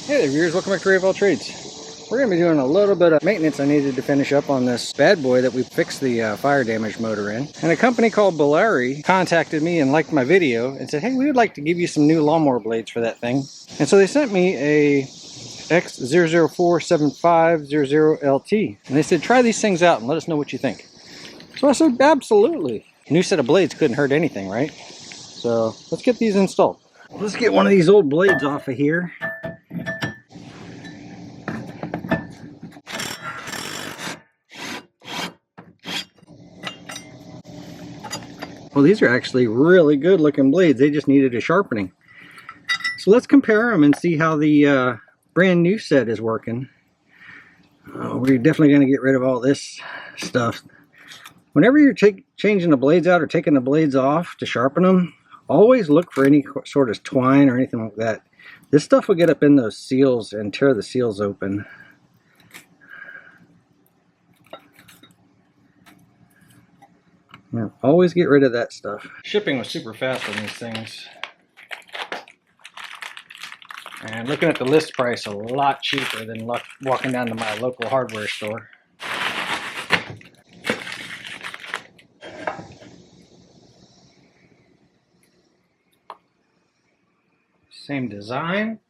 Hey there viewers, welcome back to Ray of All Trades. We're going to be doing a little bit of maintenance I needed to finish up on this bad boy that we fixed the fire damage motor in. And a company called Mower contacted me and liked my video and said, hey, we would like to give you some new lawnmower blades for that thing. And so they sent me a X0047500LT. And they said, try these things out and let us know what you think. So I said, absolutely. New set of blades couldn't hurt anything, right? So let's get these installed. Let's get one of these old blades off of here. Well, these are actually really good looking blades. They just needed a sharpening. So let's compare them and see how the brand new set is working. We're definitely going to get rid of all this stuff. Whenever you're changing the blades out or taking the blades off to sharpen them, always look for any sort of twine or anything like that. This stuff will get up in those seals and tear the seals open. Yeah, always get rid of that stuff. Shipping was super fast on these things. And looking at the list price, a lot cheaper than walking down to my local hardware store. Same design,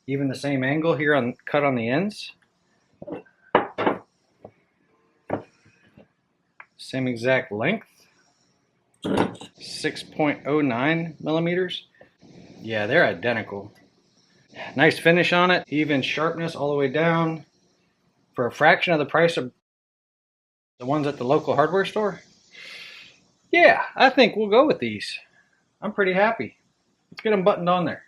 even the same angle here on cut on the ends. Same exact length, 6.09 millimeters. Yeah, they're identical. Nice finish on it, even sharpness all the way down for a fraction of the price of the ones at the local hardware store. Yeah, I think we'll go with these. I'm pretty happy. Let's get them buttoned on there.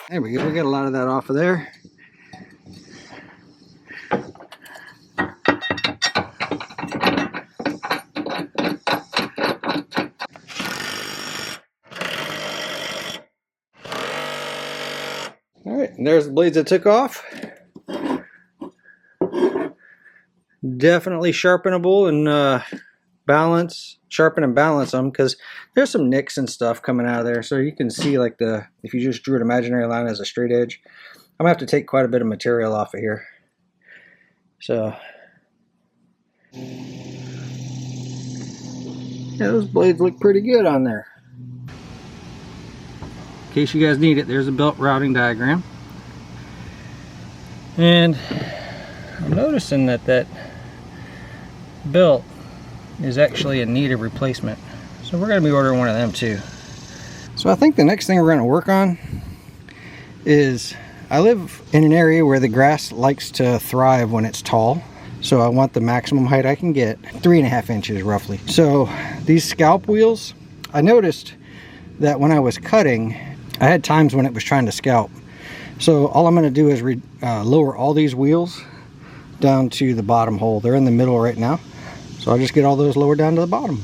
There we go, we got a lot of that off of there. Alright, and there's the blades I took off. Definitely sharpenable and sharpen and balance them, because there's some nicks and stuff coming out of there. So you can see, like, if you just drew an imaginary line as a straight edge, I'm gonna have to take quite a bit of material off of here. So yeah, those blades look pretty good on there. In case you guys need it, there's a belt routing diagram. And I'm noticing that belt is actually in need of replacement. So we're going to be ordering one of them too. So I think the next thing we're going to work on is, I live in an area where the grass likes to thrive when it's tall. So I want the maximum height I can get, 3.5 inches roughly. So these scalp wheels, I noticed that when I was cutting, I had times when it was trying to scalp. So all I'm going to do is lower all these wheels down to the bottom hole. They're in the middle right now. So I'll just get all those lowered down to the bottom.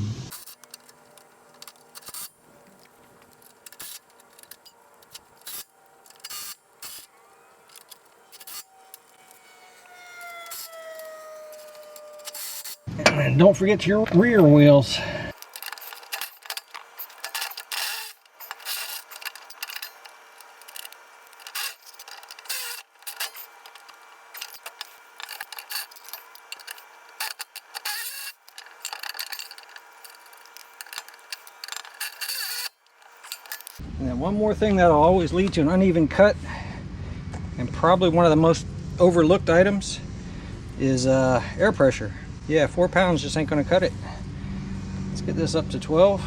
And then don't forget your rear wheels. And then one more thing that'll always lead to an uneven cut, and probably one of the most overlooked items, is air pressure. Yeah, 4 pounds just ain't gonna cut it. Let's get this up to 12.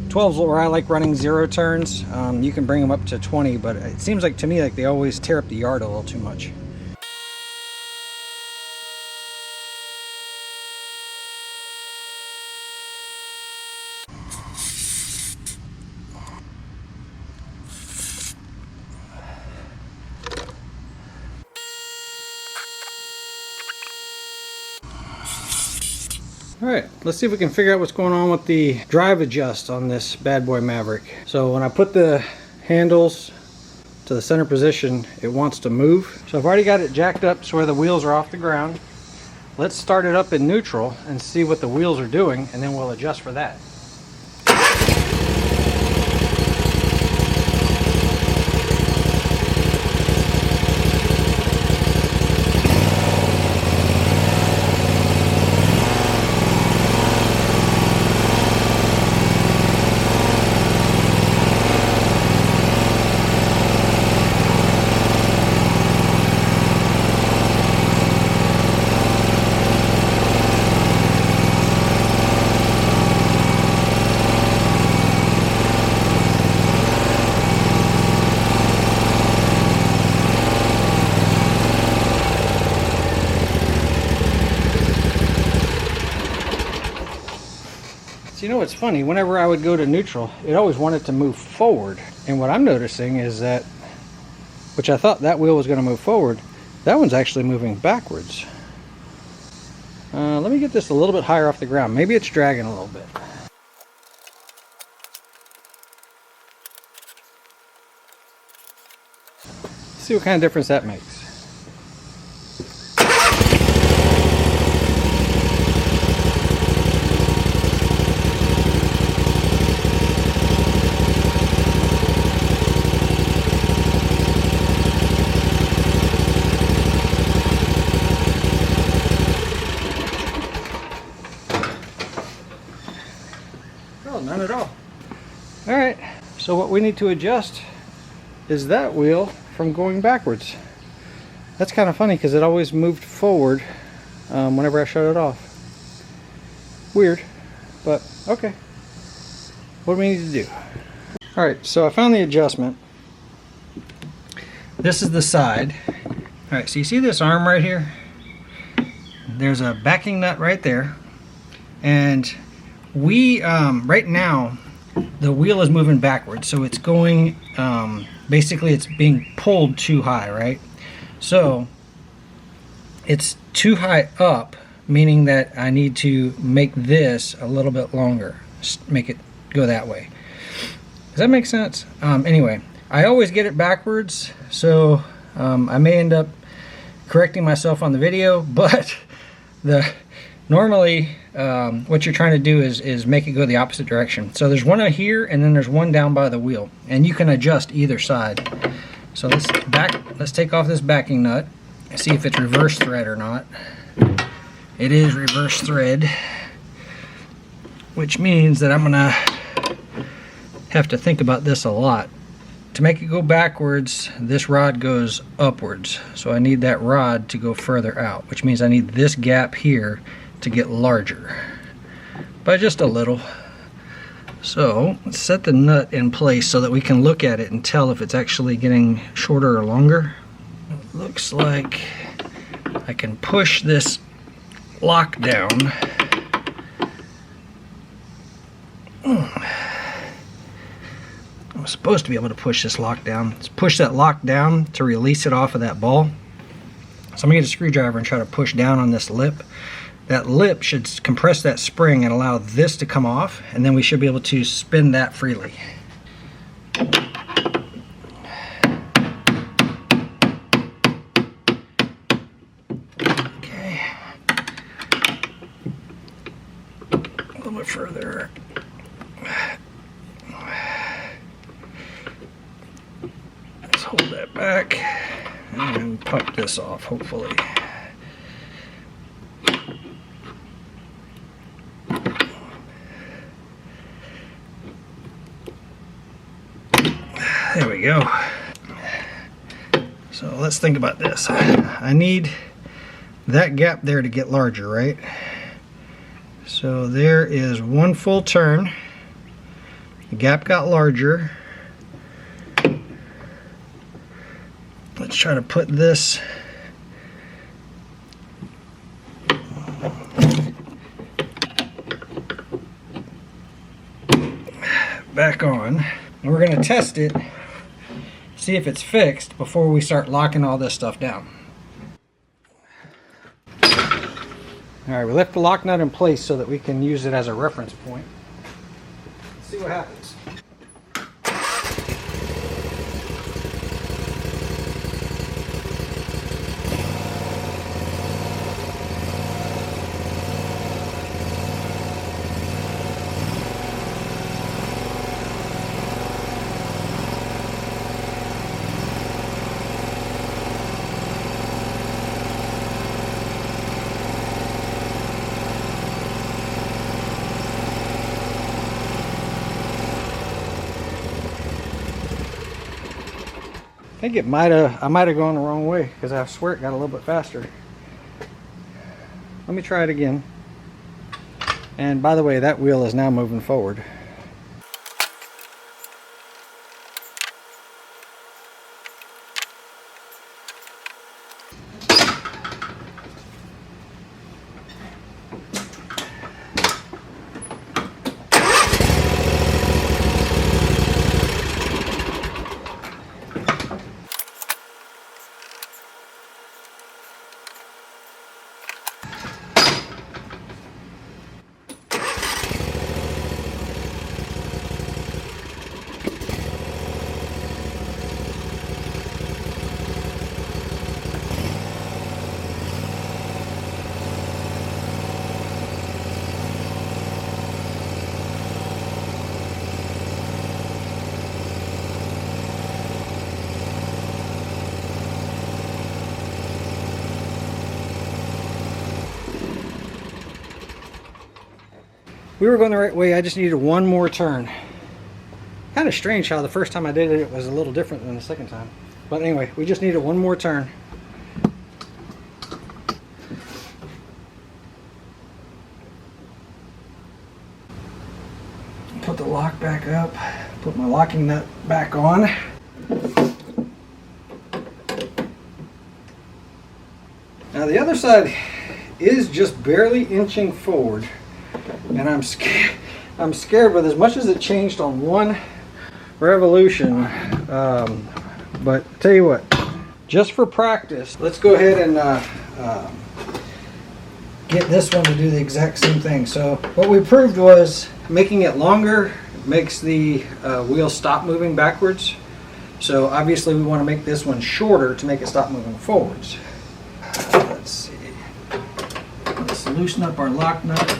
12 is where I like running 0 turns. You can bring them up to 20, but it seems like to me like they always tear up the yard a little too much. Alright, let's see if we can figure out what's going on with the drive adjust on this bad boy Maverick. So when I put the handles to the center position, it wants to move. So I've already got it jacked up so where the wheels are off the ground. Let's start it up in neutral and see what the wheels are doing, and then we'll adjust for that. So you know what's funny, whenever I would go to neutral, it always wanted to move forward. And what I'm noticing is that, which I thought that wheel was going to move forward, that one's actually moving backwards. Let me get this a little bit higher off the ground. Maybe it's dragging a little bit. See what kind of difference that makes. None at all. Alright, so what we need to adjust is that wheel from going backwards. That's kind of funny because it always moved forward whenever I shut it off. Weird, but okay. What do we need to do? Alright, so I found the adjustment. This is the side. Alright, so you see this arm right here? There's a backing nut right there. And we, right now, the wheel is moving backwards, so it's going, basically it's being pulled too high, right? So, it's too high up, meaning that I need to make this a little bit longer, make it go that way. Does that make sense? Anyway, I always get it backwards, so I may end up correcting myself on the video, but normally what you're trying to do is make it go the opposite direction. So there's one out here and then there's one down by the wheel, and you can adjust either side. So let's take off this backing nut and see if it's reverse thread or not. It is reverse thread, which means that I'm gonna have to think about this a lot. To make it go backwards, this rod goes upwards, so I need that rod to go further out, which means I need this gap here to get larger by just a little. So let's set the nut in place so that we can look at it and tell if it's actually getting shorter or longer. It looks like I can push this lock down. I'm supposed to be able to push this lock down. Let's push that lock down to release it off of that ball. So I'm gonna get a screwdriver and try to push down on this lip. That lip should compress that spring and allow this to come off, and then we should be able to spin that freely. Okay. A little bit further. Let's hold that back and pop this off, hopefully. There we go. So let's think about this. I need that gap there to get larger, right? So there is one full turn. The gap got larger. Let's try to put this back on. And we're going to test it, see if it's fixed before we start locking all this stuff down. All right, we left the lock nut in place so that we can use it as a reference point. Let's see what happens. I think I might have gone the wrong way because I swear it got a little bit faster. Let me try it again. And by the way, that wheel is now moving forward. We were going the right way, I just needed one more turn. Kind of strange how the first time I did it, it was a little different than the second time. But anyway, we just needed one more turn. Put the lock back up, put my locking nut back on. Now the other side is just barely inching forward. And I'm scared with as much as it changed on one revolution. But tell you what, just for practice, let's go ahead and get this one to do the exact same thing. So what we proved was making it longer makes the wheel stop moving backwards. So obviously we want to make this one shorter to make it stop moving forwards. Let's see. Let's loosen up our lock nut.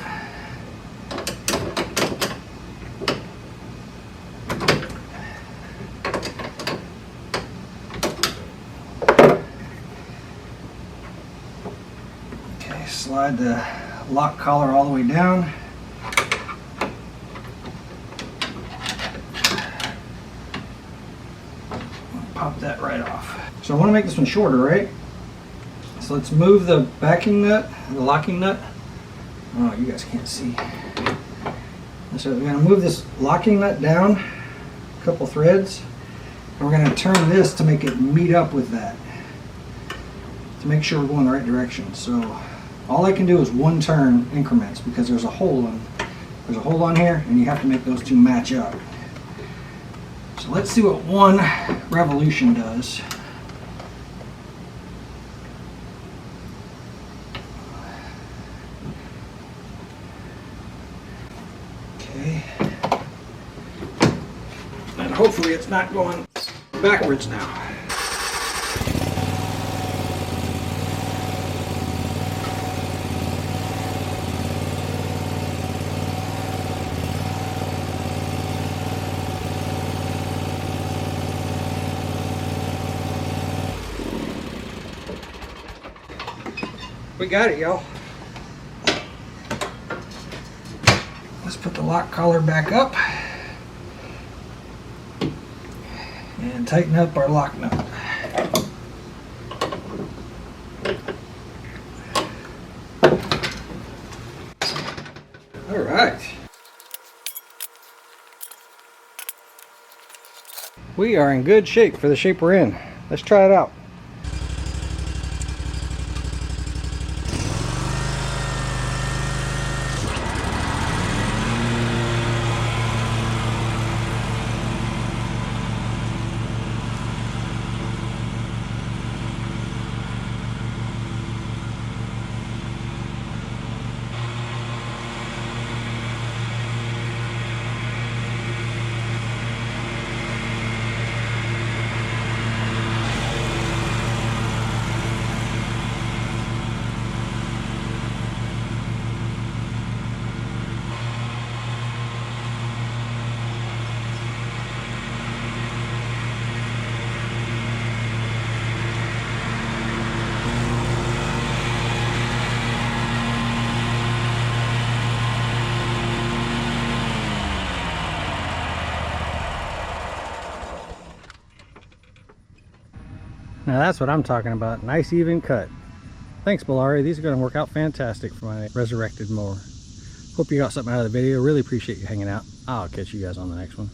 Slide the lock collar all the way down. Pop that right off. So I want to make this one shorter, right? So let's move the backing nut, the locking nut. Oh, you guys can't see. So we're going to move this locking nut down a couple threads. And we're going to turn this to make it meet up with that, to make sure we're going the right direction. So all I can do is one turn increments because there's a hole on here, and you have to make those two match up. So let's see what one revolution does. Okay. And hopefully it's not going backwards now. We got it, y'all. Let's put the lock collar back up and tighten up our lock nut. All right. We are in good shape for the shape we're in. Let's try it out. Now that's what I'm talking about. Nice even cut. Thanks, Bellari. These are going to work out fantastic for my resurrected mower. Hope you got something out of the video. Really appreciate you hanging out. I'll catch you guys on the next one.